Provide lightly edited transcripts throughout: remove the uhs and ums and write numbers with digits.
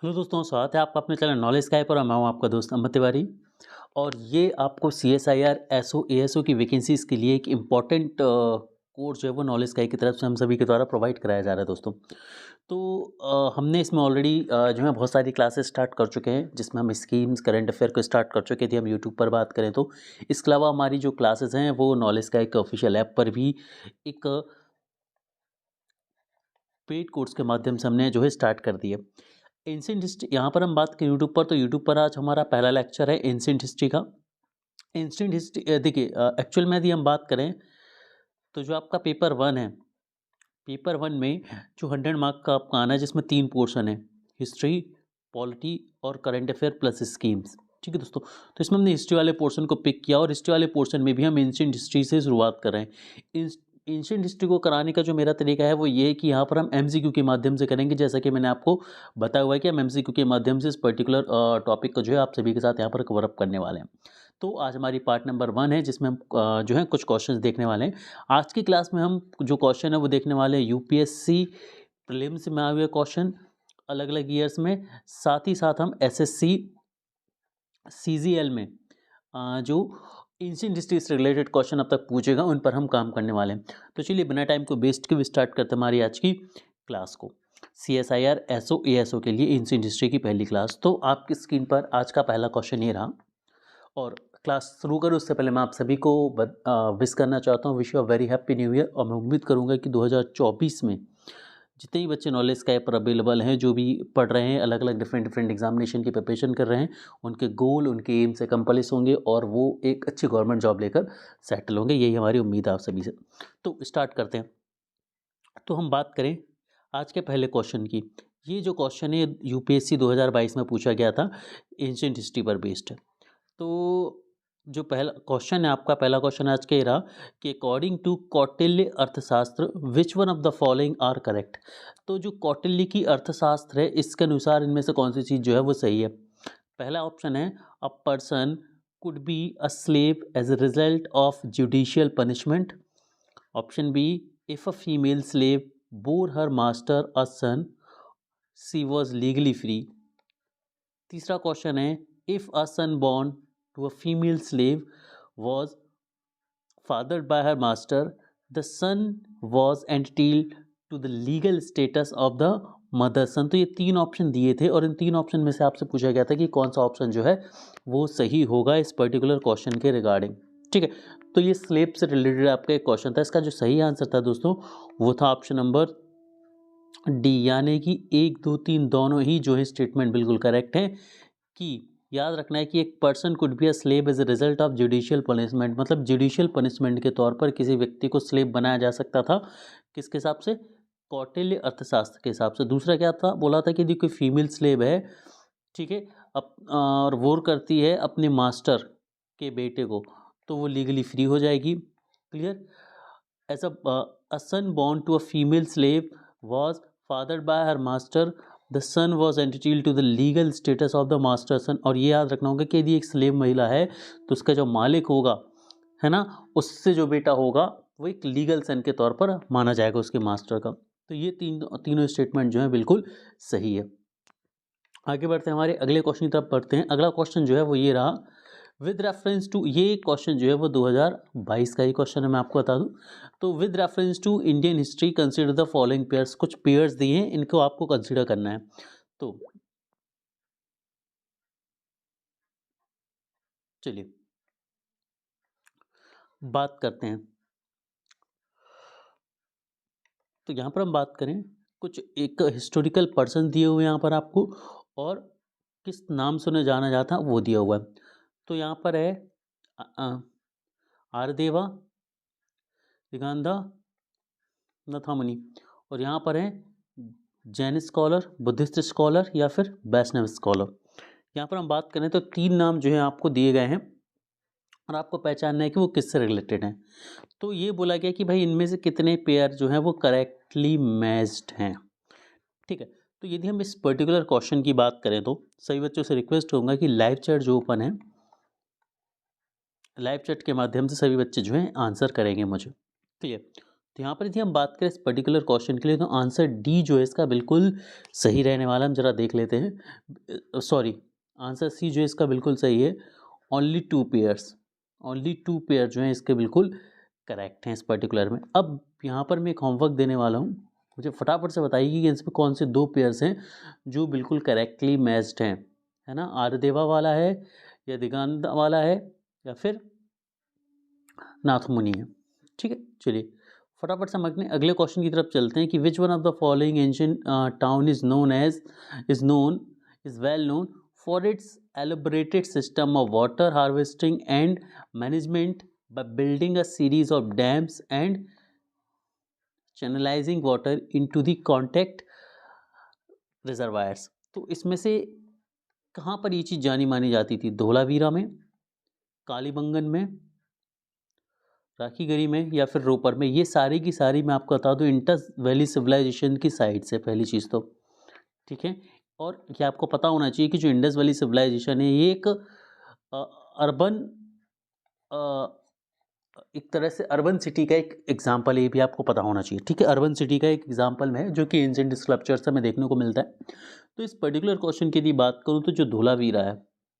Hello दोस्तों, स्वागत है आपका अपने चैनल नॉलेज स्काई पर। मैं हूं आपका दोस्त अमित तिवारी और ये आपको CSIR SO ASO की वैकेंसीज़ के लिए एक इम्पॉर्टेंट कोर्स जो है वो नॉलेज स्काई की तरफ से हम सभी के द्वारा प्रोवाइड कराया जा रहा है दोस्तों। तो हमने इसमें ऑलरेडी जो है बहुत सारी क्लासेस स्टार्ट कर चुके हैं, जिसमें हम स्कीम्स करंट अफेयर को स्टार्ट कर चुके थे। हम यूट्यूब पर बात करें तो इसके अलावा हमारी जो क्लासेस हैं वो नॉलेज स्काई के ऑफिशियल ऐप पर भी एक पेड कोर्स के माध्यम से हमने जो है स्टार्ट कर दी है। एंशिएंट हिस्ट्री यहाँ पर हम बात करें यूट्यूब पर, तो यूट्यूब पर आज हमारा पहला लेक्चर है एंशिएंट हिस्ट्री का। एंशिएंट हिस्ट्री देखिए, एक्चुअल में यदि हम बात करें तो जो आपका पेपर 1 है, पेपर 1 में जो 100 मार्क का आपका आना है, जिसमें 3 पोर्शन है, हिस्ट्री, पॉलिटी और करंट अफेयर प्लस स्कीम्स। ठीक है दोस्तों, तो इसमें हमने हिस्ट्री वाले पोर्शन को पिक किया और हिस्ट्री वाले पोर्शन में भी हम एंशिएंट हिस्ट्री से शुरुआत कर रहे हैं। एंशिएंट हिस्ट्री को कराने का जो मेरा तरीका है वो ये है कि यहाँ पर हम MCQ के माध्यम से करेंगे, जैसा कि मैंने आपको बताया हुआ है कि हम MCQ के माध्यम से इस पर्टिकुलर टॉपिक को जो है आप सभी के साथ यहाँ पर कवर अप करने वाले हैं। तो आज हमारी पार्ट नंबर 1 है, जिसमें हम जो है कुछ क्वेश्चंस देखने वाले हैं। आज की क्लास में हम जो क्वेश्चन है वो देखने वाले हैं यूपीएससी प्रीलिम्स में आए हुए क्वेश्चन अलग अलग ईयर्स में, साथ ही साथ हम SSC CGL में जो एंशिएंट हिस्ट्री से रिलेटेड क्वेश्चन अब तक पूछेगा उन पर हम काम करने वाले हैं। तो चलिए बिना टाइम को वेस्ट किए स्टार्ट करते हैं हमारी आज की क्लास को। CSIR SO ASO के लिए एंशिएंट हिस्ट्री की पहली क्लास। तो आपकी स्क्रीन पर आज का पहला क्वेश्चन ये रहा और क्लास शुरू करूँ उससे पहले मैं आप सभी को विश करना चाहता हूँ, wish you a very happy new year. और मैं उम्मीद करूँगा कि 2024 में जितने भी बच्चे नॉलेज स्काई पर अवेलेबल हैं, जो भी पढ़ रहे हैं, अलग अलग डिफरेंट एग्जामिनेशन की प्रिपरेशन कर रहे हैं, उनके गोल, उनके एम से कंप्लीट होंगे और वो एक अच्छी गवर्नमेंट जॉब लेकर सेटल होंगे। यही हमारी उम्मीद है आप सभी से। तो स्टार्ट करते हैं। तो हम बात करें आज के पहले क्वेश्चन की। ये जो क्वेश्चन है UPSC 2022 में पूछा गया था, एंशिएंट हिस्ट्री पर बेस्ड है। तो जो पहला क्वेश्चन है, आपका पहला क्वेश्चन आज के रहा कि according to Kautilya Arthashastra which one of the following are correct. तो जो कौटिल्य की अर्थशास्त्र है, इसके अनुसार इनमें से कौन सी चीज़ जो है वो सही है। पहला ऑप्शन है a person could be a slave as a result of judicial punishment. Option B, if a female slave bore her master a son she was legally free. तीसरा क्वेश्चन है if a son born to a female slave was fathered by her master, the son was entitled to the legal status of the mother son। तो ये 3 option दिए थे और इन 3 option में से आपसे पूछा गया था कि कौन सा ऑप्शन जो है वो सही होगा इस पर्टिकुलर क्वेश्चन के रिगार्डिंग। ठीक है, तो ये स्लेव से रिलेटेड आपका एक क्वेश्चन था। इसका जो सही आंसर था दोस्तों वो था ऑप्शन नंबर डी, यानी कि 1 2 3 दोनों ही जो है स्टेटमेंट बिल्कुल करेक्ट है। कि याद रखना है कि एक person could be a slave as a result of judicial punishment, मतलब जुडिशियल पनिशमेंट के तौर पर किसी व्यक्ति को स्लेव बनाया जा सकता था। किसके हिसाब से? कौटिल्य अर्थशास्त्र के हिसाब से। दूसरा क्या था, बोला था कि यदि कोई फीमेल स्लेव है, ठीक है, और वोर करती है अपने मास्टर के बेटे को, तो वो लीगली फ्री हो जाएगी। Clear? As a son born to a female slave was fathered by her master, the son was entitled to the legal status of the master son। और ये याद रखना होगा कि यदि एक स्लेव महिला है तो उसका जो मालिक होगा, है ना, उससे जो बेटा होगा वो एक लीगल सन के तौर पर माना जाएगा उसके मास्टर का। तो ये तीनों स्टेटमेंट जो है बिल्कुल सही है। आगे बढ़ते हैं, हमारे अगले क्वेश्चन की तरफ बढ़ते हैं। अगला क्वेश्चन जो है वो ये रहा विद रेफरेंस टू, ये क्वेश्चन जो है वो 2022 का ही क्वेश्चन है, मैं आपको बता दूं। तो with reference to Indian history consider the following pairs, कुछ पेयर्स दिए हैं, इनको आपको कंसीडर करना है। तो चलिए बात करते हैं। तो यहाँ पर हम बात करें, कुछ एक हिस्टोरिकल पर्सन दिए हुए हैं यहाँ पर आपको, और किस नाम से उन्हें जाना जाता है वो दिया हुआ है। तो यहाँ पर है आरदेवा, दिगांधा, नथामनी, और यहाँ पर है जैन स्कॉलर, बुद्धिस्ट स्कॉलर या फिर वैष्णव स्कॉलर। यहाँ पर हम बात करें तो 3 नाम जो है आपको दिए गए हैं और आपको पहचानना है कि वो किससे रिलेटेड हैं। तो ये बोला गया कि भाई इनमें से कितने पेयर जो हैं वो करेक्टली मैच्ड हैं। ठीक है, तो यदि हम इस पर्टिकुलर क्वेश्चन की बात करें तो सभी बच्चों से रिक्वेस्ट होगा कि लाइव चैट जो ओपन है, लाइव चैट के माध्यम से सभी बच्चे जो हैं आंसर करेंगे मुझे। ठीक है, तो यहाँ पर यदि हम बात करें इस पर्टिकुलर क्वेश्चन के लिए, तो आंसर डी जो है इसका बिल्कुल सही रहने वाला। हम जरा देख लेते हैं, सॉरी, आंसर सी जो है इसका बिल्कुल सही है। ओनली 2 पेयर्स, ओनली 2 पेयर जो हैं इसके बिल्कुल करेक्ट हैं इस पर्टिकुलर में। अब यहाँ पर मैं एक होमवर्क देने वाला हूँ, मुझे फटाफट से बताइए कि इसमें कौन से 2 पेयर्स हैं जो बिल्कुल करेक्टली मैच्ड हैं, है ना। आर्यदेवा वाला है, या दिगंत वाला है, या फिर नाथमुनि है। ठीक है, चलिए फटाफट से हम अपने अगले क्वेश्चन की तरफ चलते हैं कि विच one of the following ancient town is well known for its elaborated system of water harvesting and management by building a series of dams and channelizing water into the contact reservoirs। तो इसमें से कहाँ पर ये चीज़ जानी मानी जाती थी? धोलावीरा में, कालीबंगन में, राखीगढ़ी में, या फिर रोपर में? ये सारी की सारी मैं आपको बता दूं इंडस वैली सिविलाइजेशन की साइड से, पहली चीज़ तो ठीक है। और ये आपको पता होना चाहिए कि जो इंडस वैली सिविलाइजेशन है ये एक अर्बन, एक तरह से अर्बन सिटी का एक एग्जाम्पल है, ये भी आपको पता होना चाहिए। ठीक है, अर्बन सिटी का एक एग्जाम्पल है जो कि एंशिएंट स्कल्पचर्स में देखने को मिलता है। तो इस पर्टिकुलर क्वेश्चन की यदि बात करूँ तो जो धोलावीरा है,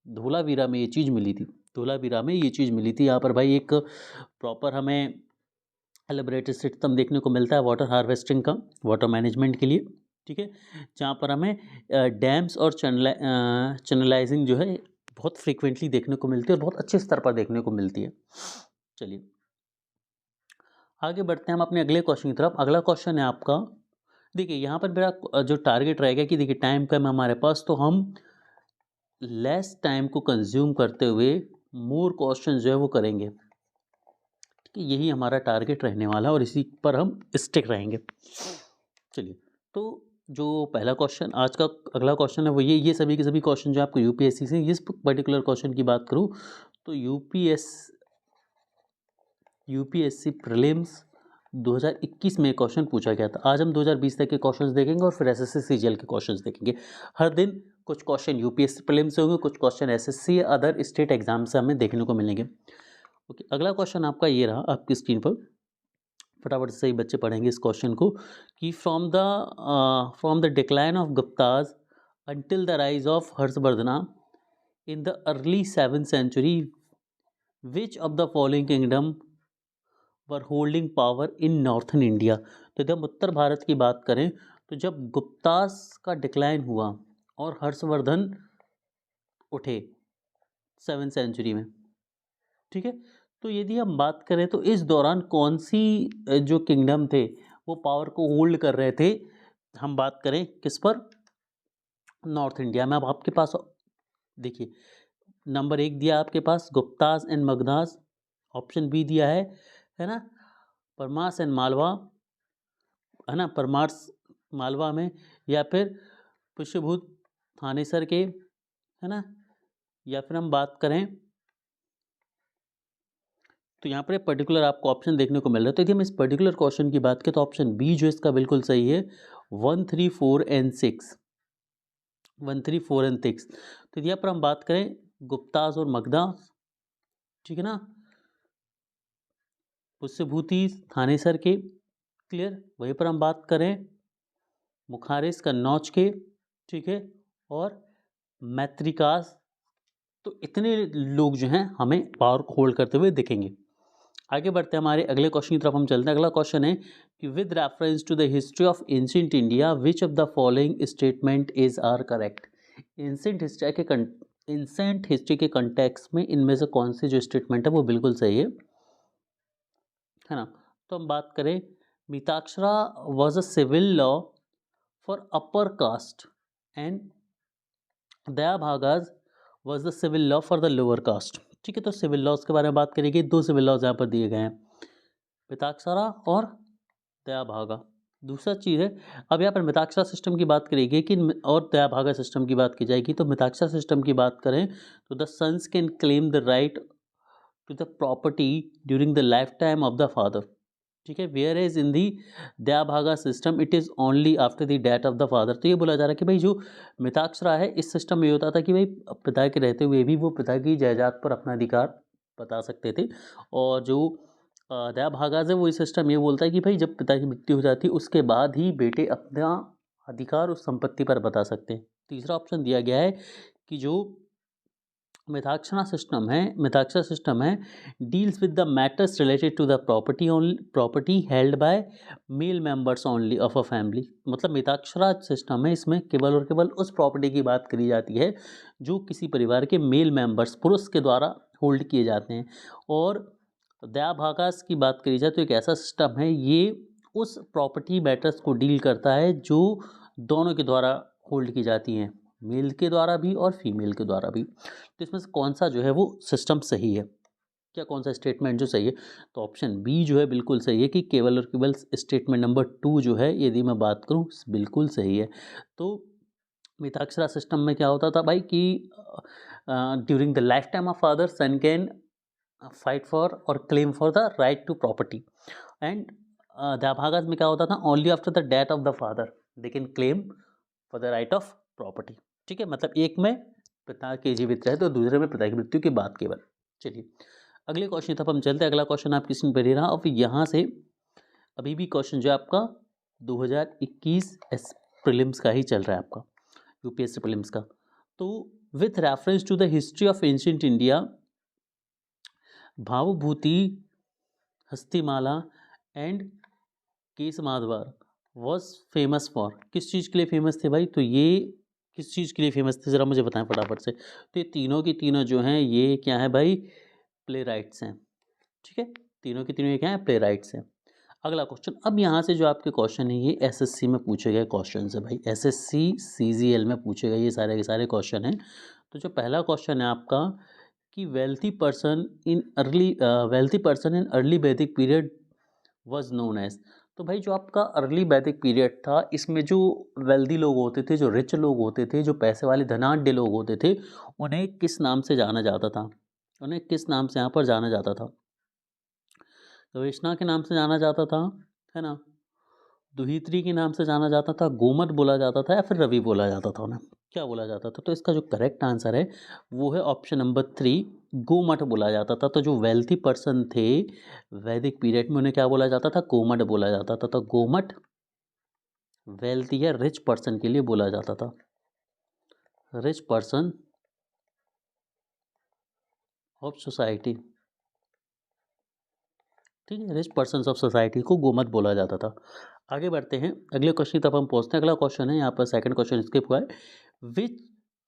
धोलावीरा में ये चीज़ मिली थी, धोलावीरा में ये चीज़ मिली थी। यहाँ पर भाई एक प्रॉपर हमें एलेबरेटेड सिस्टम देखने को मिलता है वाटर हार्वेस्टिंग का, वाटर मैनेजमेंट के लिए। ठीक है, जहाँ पर हमें डैम्स और चैनलाइजिंग जो है बहुत फ्रीक्वेंटली देखने को मिलती है और बहुत अच्छे स्तर पर देखने को मिलती है। चलिए आगे बढ़ते हैं हम अपने अगले क्वेश्चन की तरफ। अगला क्वेश्चन है आपका, देखिए यहाँ पर मेरा जो टारगेट रहेगा कि देखिए टाइम कम है हमारे पास, तो हम लेस टाइम को कंज्यूम करते हुए मोर क्वेश्चन जो है वो करेंगे। ठीक है, यही हमारा टारगेट रहने वाला है और इसी पर हम स्टिक रहेंगे। चलिए, तो जो पहला क्वेश्चन आज का अगला क्वेश्चन है वो ये सभी के सभी क्वेश्चन जो आपको यूपीएससी से, इस पर्टिकुलर क्वेश्चन की बात करूँ तो यूपीएससी प्रीलिम्स 2021 में क्वेश्चन पूछा गया था। आज हम 2020 तक के क्वेश्चंस देखेंगे और फिर एसएससी सीजीएल के क्वेश्चंस देखेंगे। हर दिन कुछ क्वेश्चन यूपीएससी प्रीलिम्स से होंगे, कुछ क्वेश्चन एसएससी या अदर स्टेट एग्जाम से हमें देखने को मिलेंगे। ओके, अगला क्वेश्चन आपका ये रहा आपकी स्क्रीन पर, फटाफट से सही बच्चे पढ़ेंगे इस क्वेश्चन को कि from the decline of Gupta's until the rise of Harshavardhana in the early 7th century which of the following kingdom were holding power in northern India. तो जब उत्तर भारत की बात करें तो जब गुप्तास का डिक्लाइन हुआ और हर्षवर्धन उठे 7th century में, ठीक है, तो यदि हम बात करें तो इस दौरान कौन सी जो किंगडम थे वो पावर को होल्ड कर रहे थे? हम बात करें किस पर? नॉर्थ इंडिया में। अब आपके पास देखिए नंबर 1 दिया आपके पास गुप्तास एंड मगधास, ऑप्शन बी दिया है ना, परमार्स एंड मालवा, है ना, परमार्स मालवा में, या फिर पुष्यभूत थानेसर के, है ना, या फिर हम बात करें तो यहाँ पर पर्टिकुलर आपको ऑप्शन देखने को मिल रहा है। तो यदि हम इस पर्टिकुलर क्वेश्चन की बात करें तो ऑप्शन बी जो इसका बिल्कुल सही है, 1, 3, 4 एंड 6, 1, 3, 4 एंड 6। तो यहाँ पर हम बात करें गुप्तास और मगधास, ठीक है ना, पुष्यभूति थानेसर के, क्लियर, वहीं पर हम बात करें मुखारिस कन्नौज के, ठीक है, और मैत्रिकास, तो इतने लोग जो हैं हमें पावर को होल्ड करते हुए दिखेंगे। आगे बढ़ते हैं हमारे अगले क्वेश्चन की तरफ हम चलते हैं। अगला क्वेश्चन है कि with reference to the history of ancient India which of the following statement is are correct. Ancient history के कंटेक्स्ट में इनमें से कौन सी जो स्टेटमेंट है वो बिल्कुल सही है ना। तो हम बात करें Mitakshara was a civil law for upper caste and दयाभागाज was the civil law for the lower caste. ठीक है, तो सिविल लॉज के बारे में बात करेंगे। 2 सिविल लॉज यहाँ पर दिए गए हैं, मिताक्षरा और दयाभागा। दूसरा चीज़ है, अब यहाँ पर मिताक्षरा सिस्टम की बात करेगी कि और दयाभागा सिस्टम की बात की जाएगी। तो मिताक्षरा सिस्टम की बात करें तो the sons can claim the right to the property during the life time of the father. ठीक है, whereas in the Dayabhaga system it is only after the death of the father. तो ये बोला जा रहा है कि भाई जो मिताक्षरा है इस सिस्टम में ये होता था कि भाई पिता के रहते हुए भी वो पिता की जायदाद पर अपना अधिकार बता सकते थे, और जो दया भागाज है वही सिस्टम ये बोलता है कि भाई जब पिता की मृत्यु हो जाती है उसके बाद ही बेटे अपना अधिकार उस संपत्ति पर बता सकते हैं। तीसरा ऑप्शन दिया गया है कि जो मिथाक्षरा सिस्टम है deals with the matters related to the property held by male members only of a family. मतलब मिथाक्षरा सिस्टम है, इसमें केवल और केवल उस प्रॉपर्टी की बात करी जाती है जो किसी परिवार के मेल मेंबर्स पुरुष के द्वारा होल्ड किए जाते हैं। और दया भागास की बात करी जाए तो एक ऐसा सिस्टम है ये उस प्रॉपर्टी मैटर्स को डील करता है जो दोनों के द्वारा होल्ड की जाती हैं, मेल के द्वारा भी और फीमेल के द्वारा भी। तो इसमें से कौन सा जो है वो सिस्टम सही है, क्या कौन सा स्टेटमेंट जो सही है? तो ऑप्शन बी जो है बिल्कुल सही है कि केवल और केवल स्टेटमेंट नंबर 2 जो है यदि मैं बात करूं बिल्कुल सही है। तो मिताक्षरा सिस्टम में क्या होता था भाई कि during the life time of father son can fight for और claim for the right to property and दाभागास में क्या होता था only after the death of the father they can claim for the right of property. ठीक है, मतलब एक में पिता के जीवित रहे तो दूसरे में पिता की मृत्यु के बाद केवल। चलिए अगले क्वेश्चन तक हम चलते हैं। अगला क्वेश्चन आपकी स्क्रीन पर ही रहा और फिर यहाँ से अभी भी क्वेश्चन जो है आपका 2021 प्रीलिम्स का ही चल रहा है, आपका यूपीएससी प्रीलिम्स का। तो with reference to the history of ancient India Bhavabhuti Hastimalla and केस माधवार वॉज फेमस फॉर, किस चीज़ के लिए फेमस थे भाई? तो ये किस चीज़ के लिए फेमस थे ज़रा मुझे बताएं फटाफट से। तो ये तीनों की तीनों जो हैं ये क्या है भाई? प्ले राइट्स हैं। ठीक है, तीनों की तीनों ये क्या है? प्ले राइट्स हैं। अगला क्वेश्चन, अब यहाँ से जो आपके क्वेश्चन है ये एसएससी में पूछे गए क्वेश्चन है भाई, एसएससी सीजीएल में पूछे गए ये सारे के सारे क्वेश्चन हैं। तो जो पहला क्वेश्चन है आपका कि वेल्थी पर्सन इन अर्ली वैदिक पीरियड वाज नोन एज। तो भाई जो आपका अर्ली वैदिक पीरियड था इसमें जो वेल्दी लोग होते थे, जो रिच लोग होते थे, जो पैसे वाले धनाढ्य लोग होते थे, उन्हें किस नाम से जाना जाता था? उन्हें किस नाम से यहाँ पर जाना जाता था? गवेषणा के नाम से जाना जाता था, है ना, दुहित्री के नाम से जाना जाता था, गोमट बोला जाता था, या फिर रवि बोला जाता था? उन्हें क्या बोला जाता था? तो इसका जो करेक्ट आंसर है वो है ऑप्शन नंबर 3, गोमट बोला जाता था। तो जो वेल्थी पर्सन थे वैदिक पीरियड में उन्हें क्या बोला जाता था? गोमट बोला जाता था। तो गोमट वेल्थी या रिच पर्सन के लिए बोला जाता था, रिच पर्सन ऑफ सोसाइटी। ठीक है, रिच पर्सन ऑफ सोसाइटी को गोमत बोला जाता था। आगे बढ़ते हैं, अगले क्वेश्चन तक हम पहुंचते हैं। अगला क्वेश्चन है यहाँ पर, सेकंड क्वेश्चन स्किप हुआ है। Which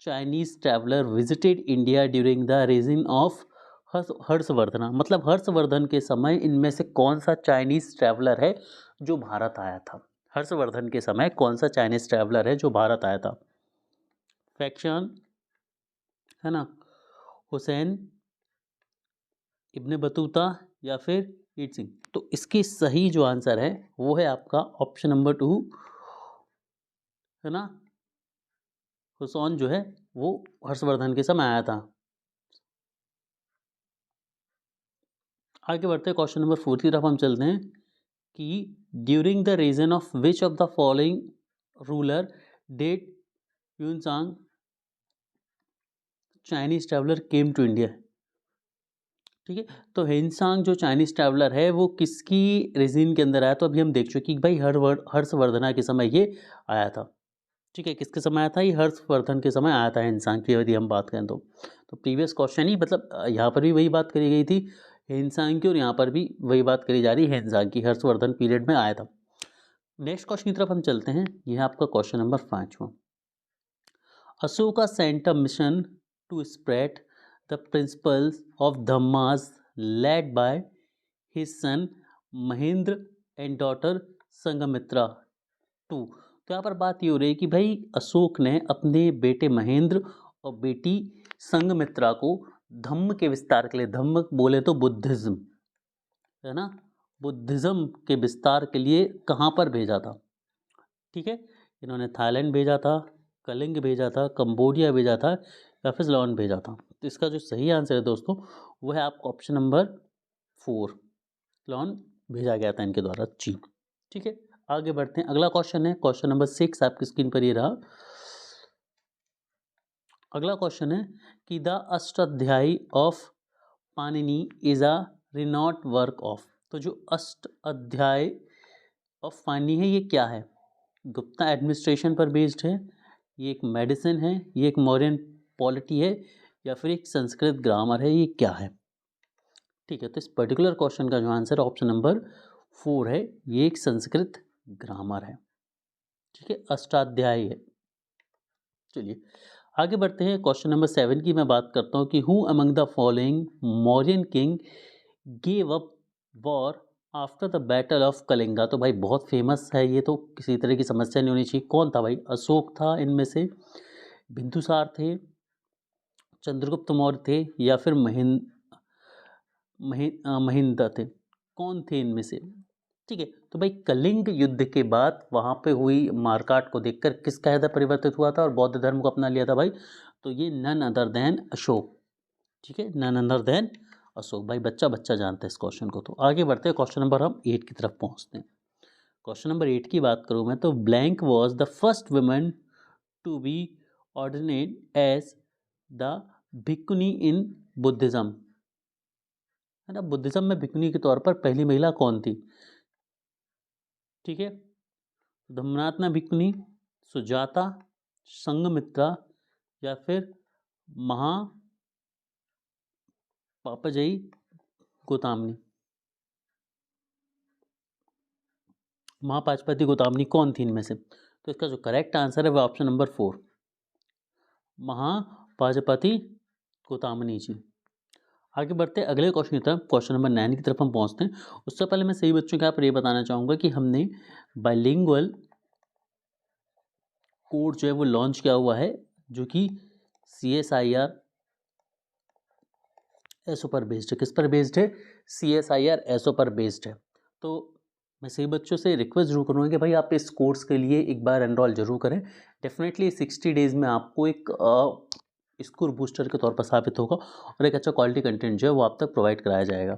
Chinese traveller visited India during the reason of Harshavardhan? मतलब हर्षवर्धन के समय इनमें से कौन सा चाइनीज ट्रैवलर है जो भारत आया था? हर्षवर्धन के समय कौन सा चाइनीज ट्रैवलर है जो भारत आया था? फैक्शन, है ना, हुसैन इब्ने बतूता, या फिर ईट सिंह? तो इसकी सही जो आंसर है वो है आपका ऑप्शन नंबर 2, है ना, हुसैन जो है वो हर्षवर्धन के समय आया था। आगे बढ़ते हैं, क्वेश्चन नंबर 4 की तरफ हम चलते हैं कि during the reason of which of the following ruler did Hiuen Tsang Chinese traveller came to India? ठीक है, तो हिंसांग जो चाइनीज ट्रैवलर है वो किसकी रीजन के अंदर आया? तो अभी हम देख चुके कि भाई हर्षवर्धना के समय ये आया था। ठीक है, किसके समय आया था? ये हर्षवर्धन के समय आया था हिंसांग की यदि हम बात करें तो प्रीवियस क्वेश्चन ही मतलब यहाँ पर भी वही बात करी गई थी हिंसांग की, और यहाँ पर भी वही बात करी जा रही है हिंसांग की, हर्षवर्धन पीरियड में आया था। नेक्स्ट क्वेश्चन की तरफ हम चलते हैं, यह है आपका क्वेश्चन नंबर 5वां। Ashoka sent a mission to spread the principles of धम्मास led by his son Mahendra and daughter Sanghamitra to. तो यहाँ पर बात ये हो रही है कि भाई अशोक ने अपने बेटे महेंद्र और बेटी संगमित्रा को धम्म के विस्तार के लिए, धम्म बोले तो बुद्धिज्म, है ना, बुद्धिज्म के विस्तार के लिए कहाँ पर भेजा था? ठीक है, इन्होंने थाईलैंड भेजा था, कलिंग भेजा था, कंबोडिया भेजा था, या फिर सिलोन भेजा था? तो इसका जो सही आंसर है दोस्तों वो है आपका ऑप्शन नंबर 4, सिलोन भेजा गया था इनके द्वारा जी। ठीक है, आगे बढ़ते हैं। अगला क्वेश्चन है क्वेश्चन नंबर 6, आपकी स्क्रीन पर ये रहा। अगला क्वेश्चन है कि the Ashtadhyayi of Panini is a renowned work of. तो जो अष्ट अध्याय ऑफ पानी है ये क्या है? गुप्ता एडमिनिस्ट्रेशन पर बेस्ड है, ये एक मेडिसिन है, ये एक मौर्यन पॉलिटी है, या फिर एक संस्कृत ग्रामर है, ये क्या है? ठीक है, तो इस पर्टिकुलर क्वेश्चन का जो आंसर ऑप्शन नंबर 4 है, ये एक संस्कृत ग्रामर है। ठीक है, अष्टाध्यायी है। चलिए आगे बढ़ते हैं। क्वेश्चन नंबर 7 की मैं बात करता हूँ कि who among the following Mauryan king gave up war after the battle of Kalinga. तो भाई बहुत फेमस है ये, तो किसी तरह की समस्या नहीं होनी चाहिए। कौन था भाई? अशोक था इनमें से, बिंदुसार थे, चंद्रगुप्त मौर्य थे, या फिर महिंद्र थे। कौन थे इनमें से? ठीक है, तो भाई कलिंग युद्ध के बाद वहां पे हुई मारकाट को देखकर किसका हृदय परिवर्तित हुआ था और बौद्ध धर्म को अपना लिया था भाई? तो ये नन अदर देन अशोक। ठीक है, नन अदर देन अशोक। भाई बच्चा बच्चा जानता है इस क्वेश्चन को। तो आगे बढ़ते हैं, क्वेश्चन नंबर हम 8 की तरफ पहुंचते हैं। क्वेश्चन नंबर 8 की बात करूं मैं तो blank was the first woman to be ordained as the bhikkhuni in Buddhism. है ना, बुद्धिज्म में भिक्खुनी के तौर पर पहली महिला कौन थी? ठीक है, धम्मनाथना भिक्खुनी, सुजाता, संघमित्रा, या फिर महा पापजयी गोतामनी। महापाशपति गोतामनी कौन थी इनमें से? तो इसका जो करेक्ट आंसर है वो ऑप्शन नंबर 4, महापाशपति गोतामनी जी। आगे बढ़ते हैं अगले क्वेश्चन की तरफ। क्वेश्चन नंबर 9 की तरफ हम पहुंचते हैं। उससे पहले मैं सही बच्चों के यहाँ पर ये बताना चाहूँगा कि हमने बाइलिंगुअल कोड जो है वो लॉन्च किया हुआ है, जो कि CSIR एसओ पर बेस्ड है। किस पर बेस्ड है? CSIR एसओ पर बेस्ड है। तो मैं सही बच्चों से रिक्वेस्ट जरूर करूँगा कि भाई आप इस कोर्स के लिए एक बार एनरोल जरूर करें। डेफिनेटली 60 डेज में आपको एक स्कोर बूस्टर के तौर पर साबित होगा और एक अच्छा क्वालिटी कंटेंट जो है वो आप तक प्रोवाइड कराया जाएगा।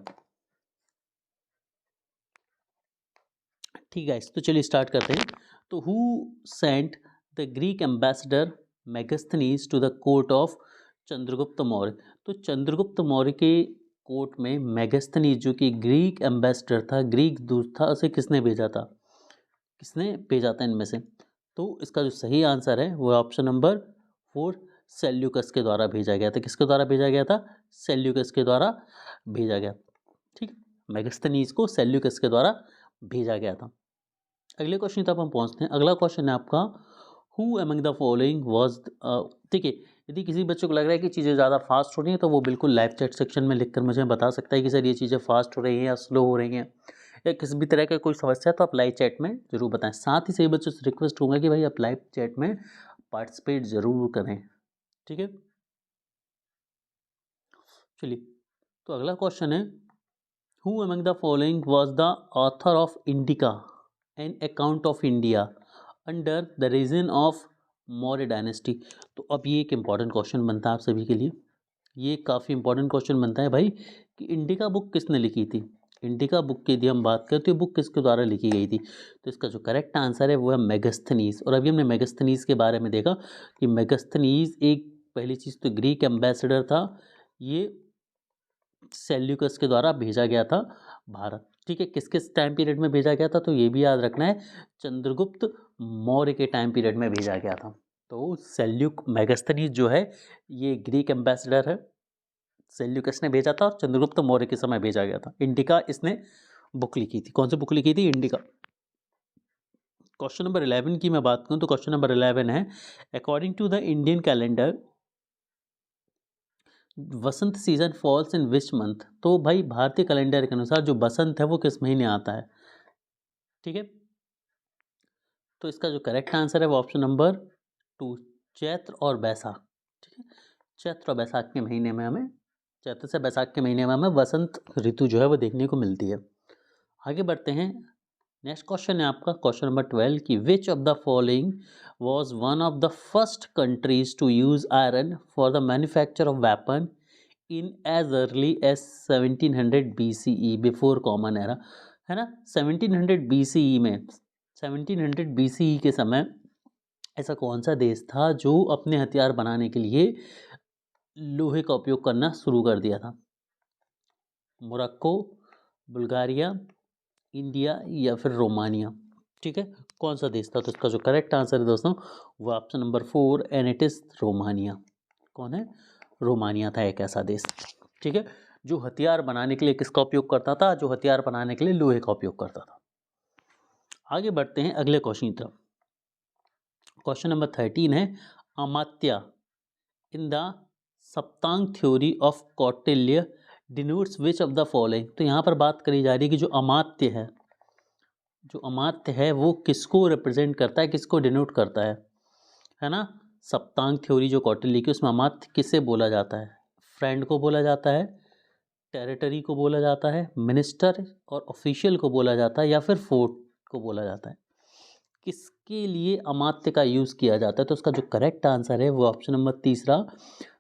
ठीक है, तो चलिए स्टार्ट करते हैं। तो who sent the Greek ambassador Megasthenes to the court of Chandragupta Maurya. तो चंद्रगुप्त मौर्य के कोर्ट में मेगास्थनीज जो कि ग्रीक एम्बेसडर था, ग्रीक दूत था, उसे किसने भेजा था? किसने भेजा था इनमें से? तो इसका जो सही आंसर है वो ऑप्शन नंबर 4, सेल्यूकस के द्वारा भेजा गया था। किसके द्वारा भेजा गया था? सेल्यूकस के द्वारा भेजा गया। ठीक, मेगास्थनीज को सेल्यूकस के द्वारा भेजा गया था। अगले क्वेश्चन तक हम पहुंचते हैं। अगला क्वेश्चन है आपका who among the following was. ठीक है, यदि किसी बच्चे को लग रहा है कि चीज़ें ज़्यादा फास्ट हो रही हैं तो वो बिल्कुल लाइव चैट सेक्शन में लिखकर मुझे बता सकता है कि सर ये चीज़ें फास्ट हो रही हैं या स्लो हो रही हैं, या किसी भी तरह का कोई समस्या है तो आप लाइव चैट में ज़रूर बताएं। साथ ही सही बच्चों से रिक्वेस्ट होगा कि भाई आप लाइव चैट में पार्टिसिपेट ज़रूर करें। ठीक है, चलिए तो अगला क्वेश्चन है who among the following was the author of Indica an account of India under the reason of Maurya dynasty. तो अब ये एक इंपॉर्टेंट क्वेश्चन बनता है आप सभी के लिए। ये काफ़ी इंपॉर्टेंट क्वेश्चन बनता है भाई कि इंडिका बुक किसने लिखी थी? इंडिका बुक की यदि हम बात करें तो ये बुक किसके द्वारा लिखी गई थी? तो इसका जो करेक्ट आंसर है वो है मेगास्थनीज। और अभी हमने मेगास्थनीज के बारे में देखा कि मेगास्थनीज एक, पहली चीज़ तो ग्रीक एम्बेसडर था, ये सेल्यूकस के द्वारा भेजा गया था भारत। ठीक है, किस किस टाइम पीरियड में भेजा गया था? तो ये भी याद रखना है, चंद्रगुप्त मौर्य के टाइम पीरियड में भेजा गया था। तो मेगास्थनीज जो है ये ग्रीक एम्बेसडर है, सेल्यूकस ने भेजा था और चंद्रगुप्त मौर्य के समय भेजा गया था। इंडिका इसने बुक लिखी थी। कौन सी बुक लिखी थी? इंडिका। क्वेश्चन नंबर 11 की मैं बात करूं तो क्वेश्चन नंबर 11 है according to the Indian calendar Vasant season falls in which month. तो भाई भारतीय कैलेंडर के अनुसार जो बसंत है वो किस महीने आता है? ठीक है, तो इसका जो करेक्ट आंसर है वो ऑप्शन नंबर 2, चैत्र और बैसाख। ठीक है, चैत्र और बैसाख के महीने में हमें, चैत्र से बैसाख के महीने में हमें वसंत ऋतु जो है वो देखने को मिलती है। आगे बढ़ते हैं। नेक्स्ट क्वेश्चन है आपका क्वेश्चन नंबर 12 की which of the following was one of the first countries to use iron for the manufacture of weapon in as early as 1700 BCE before common era. है ना, 1700 BCE में, 1700 BCE के समय ऐसा कौन सा देश था जो अपने हथियार बनाने के लिए लोहे का उपयोग करना शुरू कर दिया था? मोरक्को, बुल्गारिया, इंडिया या फिर रोमानिया। ठीक है, कौन सा देश था? तो इसका जो करेक्ट आंसर है दोस्तों वो option number 4 and it is Romania. कौन है? रोमानिया था एक ऐसा देश। ठीक है, जो हथियार बनाने के लिए किसका उपयोग करता था? जो हथियार बनाने के लिए लोहे का उपयोग करता था। आगे बढ़ते हैं अगले क्वेश्चन की तरफ। क्वेश्चन नंबर 13 है Amatya in the Saptanga theory of Kautilya denotes which of the following. तो यहाँ पर बात करी जा रही है कि जो अमात्य है, जो अमात्य है वो किसको रिप्रेजेंट करता है, किसको डिनोट करता है ना? सप्तांग थ्योरी जो कौटिल्य की, उसमें अमात्य किसे बोला जाता है? फ्रेंड को बोला जाता है, टेरिटरी को बोला जाता है, मिनिस्टर और ऑफिशियल को बोला जाता है, या फिर फोर्ट को बोला जाता है? किसके लिए अमात्य का यूज़ किया जाता है? तो उसका जो करेक्ट आंसर है वो ऑप्शन नंबर तीसरा,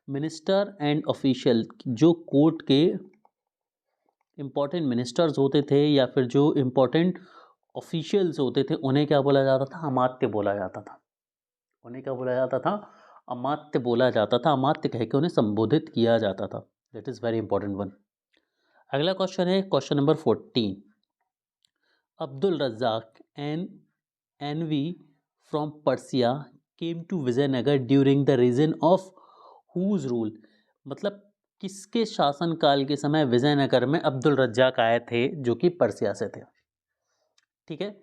मिनिस्टर एंड ऑफिशियल। जो कोर्ट के इम्पोर्टेंट मिनिस्टर्स होते थे या फिर जो इम्पोर्टेंट ऑफिशियल्स होते थे उन्हें क्या बोला जाता था? अमात्य बोला जाता था। उन्हें क्या बोला जाता था? अमात्य बोला जाता था। अमात्य कह के उन्हें संबोधित किया जाता था। That is very important one. अगला क्वेश्चन है question number 14। Abdul Razzaq an envoy from Persia came to Vijayanagar during the reason of whose rule. मतलब किसके शासनकाल के समय विजयनगर में अब्दुल रज्जाक आए थे जो कि पर्सिया से थे? ठीक है,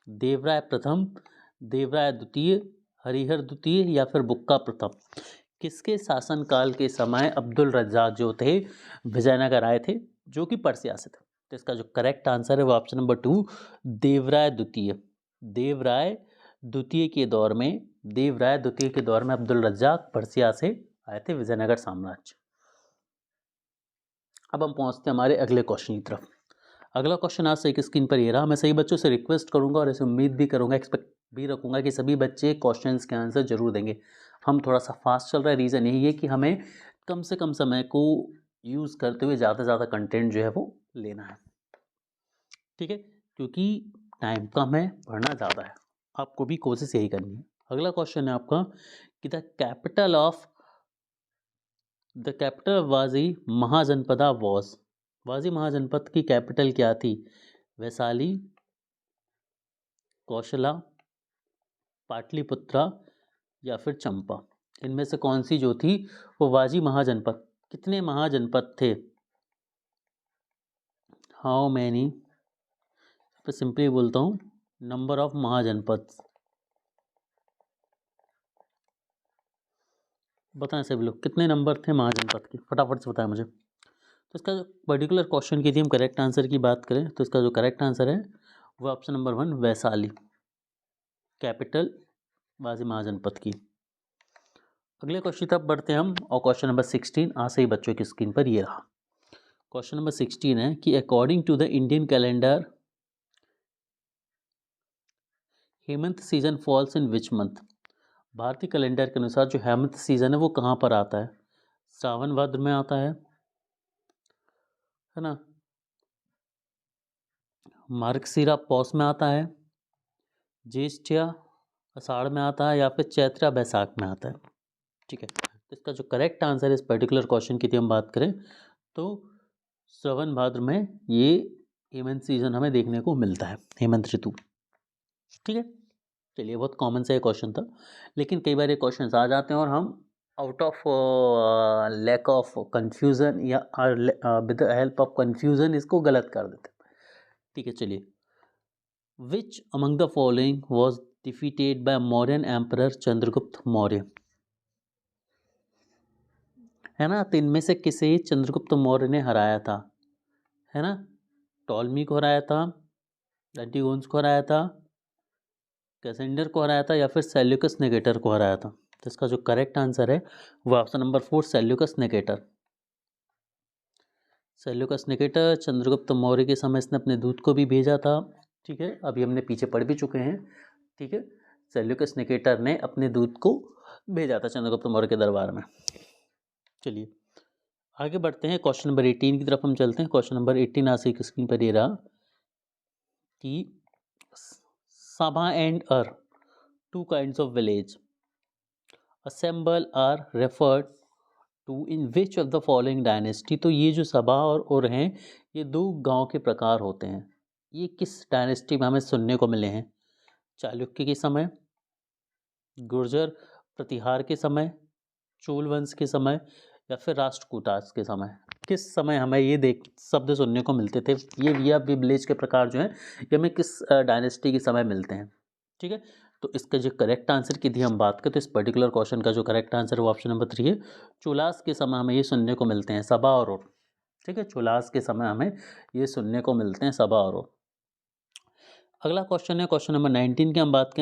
देवराय प्रथम, देवराय द्वितीय, हरिहर द्वितीय या फिर बुक्का प्रथम? किसके शासनकाल के समय अब्दुल रज्जाक जो थे विजयनगर आए थे जो कि पर्सिया से थे? तो इसका जो करेक्ट आंसर है वो ऑप्शन नंबर 2, देवराय द्वितीय। देवराय द्वितीय के दौर में, देवराय द्वितीय के दौर में अब्दुल रज्जाक पर्सिया से आए थे विजयनगर साम्राज्य। अब हम पहुंचते हैं हमारे अगले क्वेश्चन की तरफ। अगला क्वेश्चन आज सही स्क्रीन पर ये रहा। मैं सही बच्चों से रिक्वेस्ट करूंगा और ऐसे उम्मीद भी करूंगा, एक्सपेक्ट भी रखूंगा कि सभी बच्चे क्वेश्चंस के आंसर जरूर देंगे। हम थोड़ा सा फास्ट चल रहा है, रीज़न यही है कि हमें कम से कम समय को यूज़ करते हुए ज़्यादा से ज़्यादा कंटेंट जो है वो लेना है। ठीक है, क्योंकि टाइम कम है, पढ़ना ज़्यादा है, आपको भी कोशिश यही करनी है। अगला क्वेश्चन है आपका कि the capital Vaji Mahajanapada was. वाजी महाजनपद की कैपिटल क्या थी? वैशाली, कौशला, पाटलिपुत्रा या फिर चंपा? इनमें से कौन सी जो थी वो वाजी महाजनपद? कितने महाजनपद थे? हाउ मैनी, तो सिंपली बोलता हूँ नंबर ऑफ महाजनपद। बताएं सभी लोग कितने नंबर थे महाजनपद के, फटाफट से बताएं मुझे। तो इसका जो पर्टिकुलर क्वेश्चन की थी हम करेक्ट आंसर की बात करें तो इसका जो करेक्ट आंसर है वो ऑप्शन नंबर 1 वैशाली, कैपिटल वाजी महाजनपद की। अगले क्वेश्चन तक बढ़ते हैं हम और क्वेश्चन नंबर 16 आज से ही बच्चों की स्क्रीन पर ये रहा। क्वेश्चन नंबर 16 है कि according to the Indian calendar Hemant season falls in which month. भारतीय कैलेंडर के अनुसार जो हेमंत सीजन है वो कहाँ पर आता है? सावन भाद्र में आता है ना? मार्गशीरा पौष में आता है, ज्येष्ठ आषाढ़ में आता है या फिर चैत्र बैसाख में आता है? ठीक है, तो इसका जो करेक्ट आंसर है इस पर्टिकुलर क्वेश्चन की हम बात करें तो श्रवण भाद्र में ये हेमंत सीजन हमें देखने को मिलता है, हेमंत ऋतु। ठीक है, चलिए बहुत कॉमन सा ये क्वेश्चन था, लेकिन कई बार ये क्वेश्चन आ जाते हैं और हम out of lack of confusion या with the help of confusion इसको गलत कर देते हैं। ठीक है, चलिए which among the following was defeated by Mauryan emperor Chandragupta Maurya. है ना, तो इनमें से किसे चंद्रगुप्त मौर्य ने हराया था? है ना, टॉलमी को हराया था, एंटिगोन्स को हराया था, कैसेंडर को हराया था या फिर सेल्यूकस निकेटर को हराया था? तो इसका जो करेक्ट आंसर है वो option number 4 Seleucus Nicator. Seleucus Nicator Chandragupta Maurya के समय इसने अपने दूत को भी भेजा था। ठीक है, अभी हमने पीछे पढ़ भी चुके हैं। ठीक है, सेल्यूकस निकेटर ने अपने दूत को भेजा था चंद्रगुप्त मौर्य के दरबार में। चलिए आगे बढ़ते हैं, क्वेश्चन नंबर 18 की तरफ हम चलते हैं। क्वेश्चन नंबर 18 आज की स्क्रीन पर ये रहा कि sabha and Ur two kinds of village assemble are referred to in which of the following dynasty. तो ये जो सभा और उर हैं ये 2 गाँव के प्रकार होते हैं। ये किस डायनेस्टी में हमें सुनने को मिले हैं? चालुक्य के समय, गुर्जर प्रतिहार के समय, चोल वंश के समय या फिर राष्ट्रकूटास के समय? किस समय हमें ये देख शब्द सुनने को मिलते थे? ये विलेज के प्रकार जो हैं ये हमें किस डायनेस्टी के समय मिलते हैं? ठीक है, तो इसका जो करेक्ट आंसर की यदि हम बात करें तो इस पर्टिकुलर क्वेश्चन का जो करेक्ट आंसर है वो ऑप्शन नंबर 3 है। चोलास के समय हमें ये सुनने को मिलते हैं, सबा और ओर। ठीक है, चोलास के समय हमें ये सुनने को मिलते हैं, सबा और ओर। अगला क्वेश्चन है क्वेश्चन नंबर 19 की हम बात करें